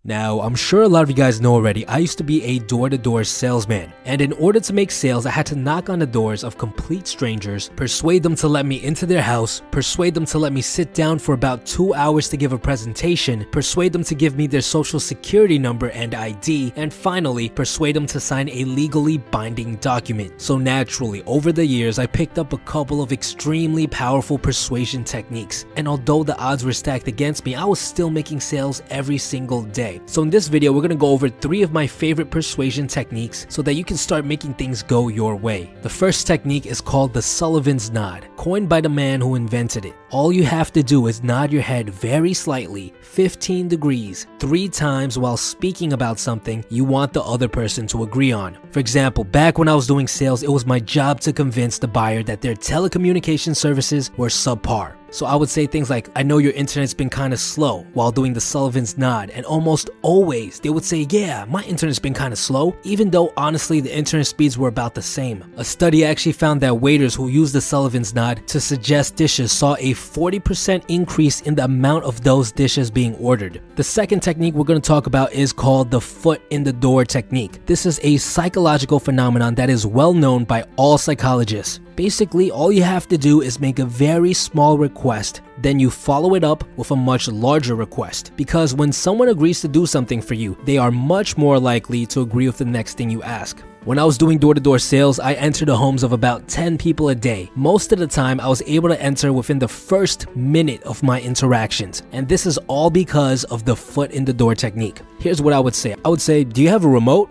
Now, I'm sure a lot of you guys know already, I used to be a door-to-door salesman, and in order to make sales, I had to knock on the doors of complete strangers, persuade them to let me into their house, persuade them to let me sit down for about 2 hours to give a presentation, persuade them to give me their social security number and ID, and finally, persuade them to sign a legally binding document. So naturally, over the years, I picked up a couple of extremely powerful persuasion techniques, and although the odds were stacked against me, I was still making sales every single day. So in this video, we're going to go over 3 of my favorite persuasion techniques so that you can start making things go your way. The first technique is called the Sullivan's Nod, coined by the man who invented it. All you have to do is nod your head very slightly, 15 degrees, 3 times while speaking about something you want the other person to agree on. For example, back when I was doing sales, it was my job to convince the buyer that their telecommunication services were subpar. So I would say things like, I know your internet's been kind of slow, while doing the Sullivan's Nod, and almost always they would say, yeah, my internet's been kind of slow, even though honestly the internet speeds were about the same. A study actually found that waiters who used the Sullivan's Nod to suggest dishes saw a 40% increase in the amount of those dishes being ordered. The second technique we're going to talk about is called the foot in the door technique. This is a psychological phenomenon that is well known by all psychologists. Basically, all you have to do is make a very small request, then you follow it up with a much larger request. Because when someone agrees to do something for you, they are much more likely to agree with the next thing you ask. When I was doing door-to-door sales, I entered the homes of about 10 people a day. Most of the time, I was able to enter within the first minute of my interactions. And this is all because of the foot in the door technique. Here's what I would say. I would say, do you have a remote?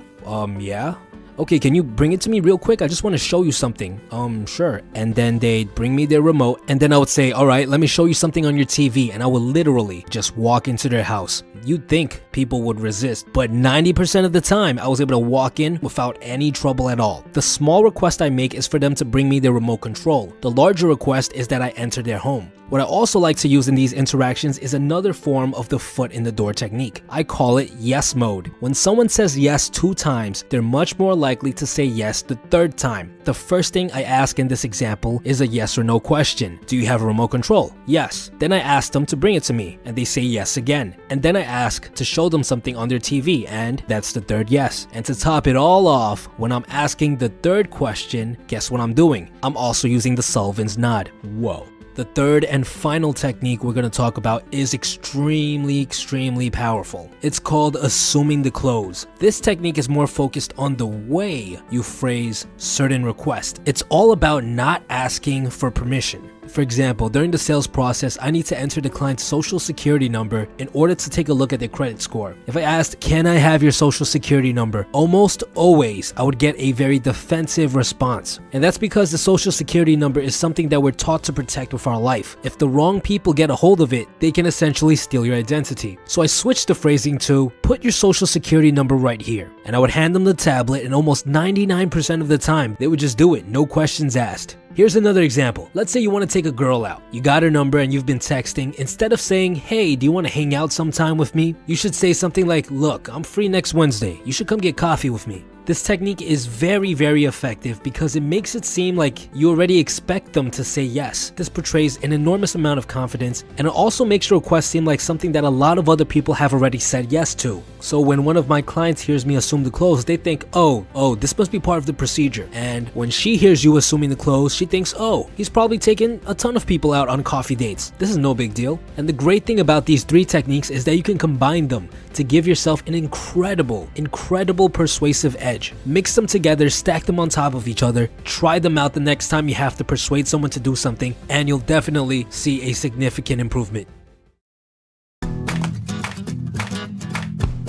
Yeah. Okay, can you bring it to me real quick? I just want to show you something. Sure. And then they'd bring me their remote, and then I would say, all right, let me show you something on your TV, and I would literally just walk into their house. You'd think people would resist, but 90% of the time, I was able to walk in without any trouble at all. The small request I make is for them to bring me their remote control. The larger request is that I enter their home. What I also like to use in these interactions is another form of the foot in the door technique. I call it yes mode. When someone says yes 2 times, they're much more likely to say yes the 3rd time. The first thing I ask in this example is a yes or no question. Do you have a remote control? Yes. Then I ask them to bring it to me, and they say yes again. And then I ask to show them something on their TV, and that's the 3rd yes. And to top it all off, when I'm asking the 3rd question, guess what I'm doing? I'm also using the Sullivan's Nod. Whoa. The third and final technique we're going to talk about is extremely powerful. It's called assuming the close. This technique is more focused on the way you phrase certain requests. It's all about not asking for permission. For example, during the sales process, I need to enter the client's social security number in order to take a look at their credit score. If I asked, can I have your social security number? Almost always, I would get a very defensive response. And that's because the social security number is something that we're taught to protect with our life. If the wrong people get a hold of it, they can essentially steal your identity. So I switched the phrasing to, put your social security number right here. And I would hand them the tablet, and almost 99% of the time, they would just do it, no questions asked. Here's another example. Let's say you want to take a girl out. You got her number and you've been texting. Instead of saying, hey, do you want to hang out sometime with me? You should say something like, look, I'm free next Wednesday. You should come get coffee with me. This technique is very effective because it makes it seem like you already expect them to say yes. This portrays an enormous amount of confidence, and it also makes your request seem like something that a lot of other people have already said yes to. So when one of my clients hears me assume the close, they think, oh, this must be part of the procedure. And when she hears you assuming the close, she thinks, oh, he's probably taken a ton of people out on coffee dates. This is no big deal. And the great thing about these 3 techniques is that you can combine them to give yourself an incredible persuasive edge. Mix them together, stack them on top of each other, try them out the next time you have to persuade someone to do something, and you'll definitely see a significant improvement.